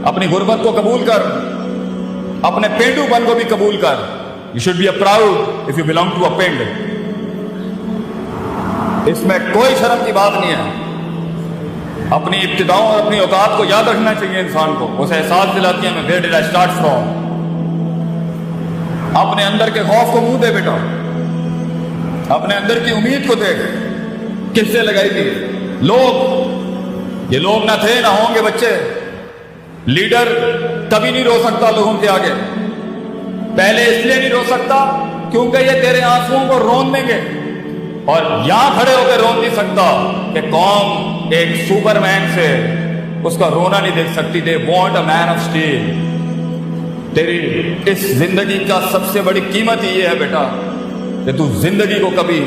اپنی غربت کو قبول کر, اپنے پینڈو پن کو بھی قبول کر. You should be proud if you belong to a پینڈ. اس میں کوئی شرم کی بات نہیں ہے. اپنی ابتداؤں اور اپنی اوقات کو یاد رکھنا چاہیے انسان کو. اسے احساس دلاتی ہیں میں where did I start from. اپنے اندر کے خوف کو منہ دے بیٹا, اپنے اندر کی امید کو دیکھ کس سے لگائی تھی. یہ لوگ نہ تھے نہ ہوں گے بچے. لیڈر کبھی نہیں رو سکتا لوگوں کے آگے. پہلے اس لیے نہیں رو سکتا کیونکہ یہ تیرے آنسوؤں کو رون دیں گے, اور یہاں کھڑے ہو کے رون نہیں سکتا کہ قوم ایک سپر مین سے اس کا رونا نہیں دیکھ سکتی. They want a man of steel. تیری اس زندگی کا سب سے بڑی قیمت یہ ہے بیٹا کہ تو زندگی کو کبھی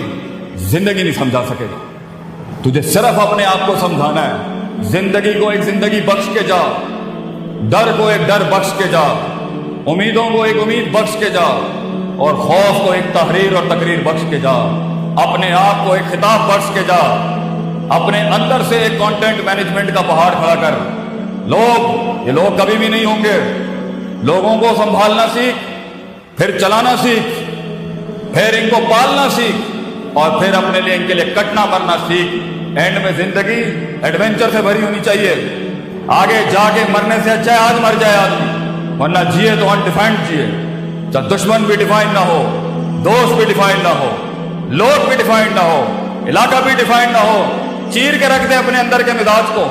زندگی نہیں سمجھا سکے گا. تجھے صرف اپنے آپ کو سمجھانا ہے. زندگی کو ایک زندگی بخش کے جا, ڈر کو ایک ڈر بخش کے جا, امیدوں کو ایک امید بخش کے جا, اور خوف کو ایک تحریر اور تقریر بخش کے جا. اپنے آپ کو ایک خطاب بخش کے جا. اپنے اندر سے ایک کانٹینٹ مینجمنٹ کا پہاڑ کھڑا کر. یہ لوگ کبھی بھی نہیں ہوں گے. لوگوں کو سنبھالنا سیکھ, پھر چلانا سیکھ, پھر ان کو پالنا سیکھ, اور پھر اپنے لیے ان کے لیے کٹنا مرنا سیکھ. اینڈ میں زندگی ایڈونچر سے بھری ہونی چاہیے. آگے جا کے مرنے سے اچھا ہے آج مر جائے آدمی, ورنہ جیے تو انڈیفائنڈ جیے. چاہے دشمن بھی ڈیفائن نہ ہو, دوست بھی ڈیفائن نہ ہو, لوگ بھی ڈیفائن نہ ہو, علاقہ بھی ڈیفائن نہ ہو. چیر کے رکھ دے اپنے اندر کے مزاج کو.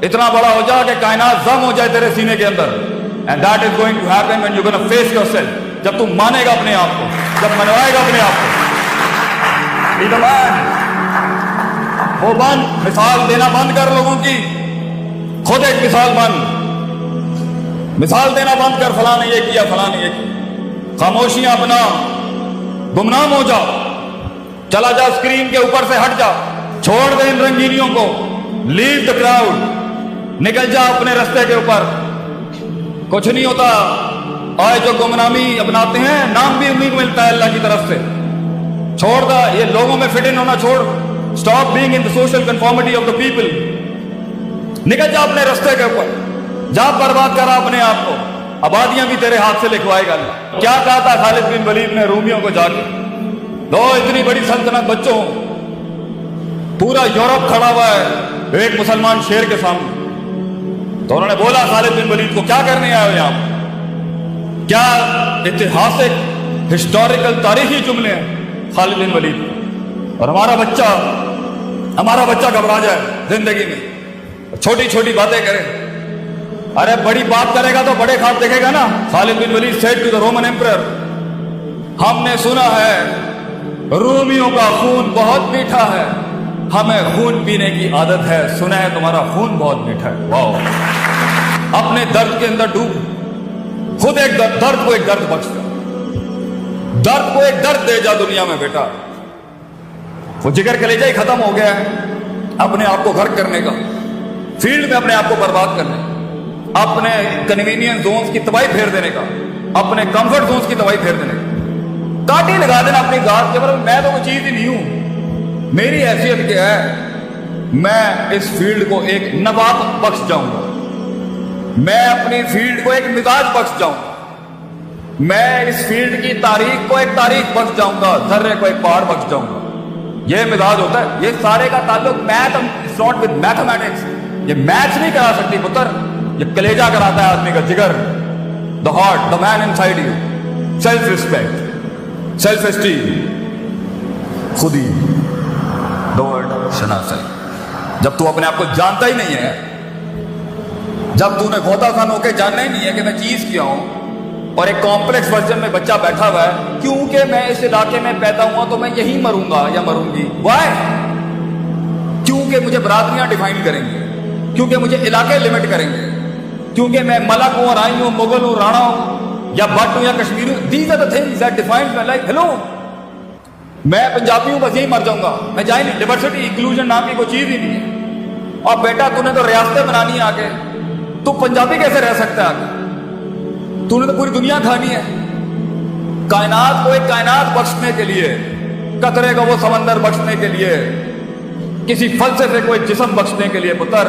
اتنا بڑا ہو جا کہ کائنات ضم ہو جائے تیرے سینے کے اندر. And that is going to happen when you're going to face yourself. جب تم مانے گا اپنے آپ کو, جب منوائے گا اپنے آپ کو. Be the man. وہ بن, مثال دینا بند کر لوگوں کی. خود ایک مثال بن. مثال دینا بند کر, فلاں نے یہ کیا, فلاں نے یہ کیا. خاموشیاں اپنا, گمنام ہو جا, چلا جا اسکرین کے اوپر سے ہٹ جا, چھوڑ دے ان رنگینیوں کو. لیو دا کراؤڈ, نکل جا اپنے رستے کے اوپر. کچھ نہیں ہوتا. آج جو گمنامی اپناتے ہیں, نام بھی انہیں کو ملتا ہے اللہ کی طرف سے. چھوڑ دا یہ لوگوں میں فٹ ان ہونا چھوڑ. Stop being in the social conformity of the people. نکل جا اپنے رستے کے اوپر, جا برباد کرا اپنے آپ کو. آبادیاں بھی تیرے ہاتھ سے لکھوائے گا. کیا کہا تھا خالد بن ولید نے رومیوں کو جا کے, دو اتنی بڑی سلطنت بچوں, پورا یورپ کھڑا ہوا ہے ایک مسلمان شیر کے سامنے. تو انہوں نے بولا خالد بن ولید کو, کیا کرنے آئے ہو یہاں؟ کیا اتہاسک ہسٹوریکل تاریخی جملے ہیں خالد بن ولید. اور ہمارا بچہ گھبرا جائے زندگی میں, چھوٹی چھوٹی باتیں کرے. ارے بڑی بات کرے گا تو بڑے خواب دیکھے گا نا. خالد بن ولید said to the Roman emperor, ہم نے سنا ہے رومیوں کا خون بہت میٹھا ہے, ہمیں خون پینے کی عادت ہے. سنا ہے تمہارا خون بہت میٹھا ہے. واو. اپنے درد کے اندر ڈوب, خود ایک درد کو ایک درد بخش کر, درد کو ایک درد دے جا دنیا میں بیٹا. وہ جگر کلیجہ ہی ختم ہو گیا ہے اپنے آپ کو غرق کرنے کا, فیلڈ میں اپنے آپ کو برباد کرنے کا, اپنے کنوینئنس زونز کی تباہی پھیر دینے کا, اپنے کمفرٹ زونز کی تباہی پھیر دینے کا. کاٹی لگا دینا اپنی ذات کے اوپر. میں تو کوئی چیز ہی نہیں ہوں. میری حیثیت کیا ہے؟ میں اس فیلڈ کو ایک نبات بخش جاؤں گا. میں اپنی فیلڈ کو ایک مزاج بخش جاؤں گا. میں اس فیلڈ کی تاریخ کو ایک تاریخ بخش جاؤں گا. ذرے کو ایک پہاڑ بخش جاؤں گا. یہ مزاج ہوتا ہے. یہ سارے کا تعلق میتھمیٹکس. یہ میتھس نہیں کرا سکتی پتر, یہ کلیجہ کراتا ہے آدمی کا, جگر, the heart, the man inside you. Self respect, self esteem, خودی, شناسی. جب تو اپنے آپ کو جانتا ہی نہیں ہے, جب تو نے غوطہ خان ہو کے جاننا ہی نہیں ہے کہ میں چیز کیا ہوں, اور ایک کمپلیکس ورژن میں بچہ بیٹھا ہوا ہے کیونکہ میں اس علاقے میں پیدا ہوا تو میں یہی مروں گا یا مروں گی. وائی؟ کیونکہ مجھے برادریاں ڈیفائن کریں گے, کیونکہ مجھے علاقے لمٹ کریں گے, کیونکہ میں ملک ہوں, رائی ہوں, مغل ہوں, رانا ہوں, یا بٹ ہوں, یا کشمیری ہوں. These are the things that defines my life. Hello, میں پنجابی ہوں, بس یہی مر جاؤں گا. میں جائیں نہیں. ڈیورسٹی انکلوژن نام کی کوئی چیز ہی نہیں ہے. اور بیٹا تو نے تو ریاستیں بنانی ہے آگے, تو پنجابی کیسے رہ سکتا ہے آگے؟ تو نے تو پوری دنیا کھانی ہے. کائنات کو ایک کائنات بخشنے کے لیے, قطرے کو وہ سمندر بخشنے کے لیے, کسی فلسفے کو ایک جسم بخشنے کے لیے پتر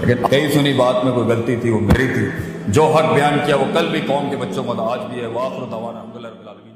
لیکن کئی سنی بات میں کوئی غلطی تھی وہ میری تھی. جو حق بیان کیا وہ کل بھی قوم کے بچوں کو آج بھی ہے. وآخر دعوانا الحمدللہ رب العالمین.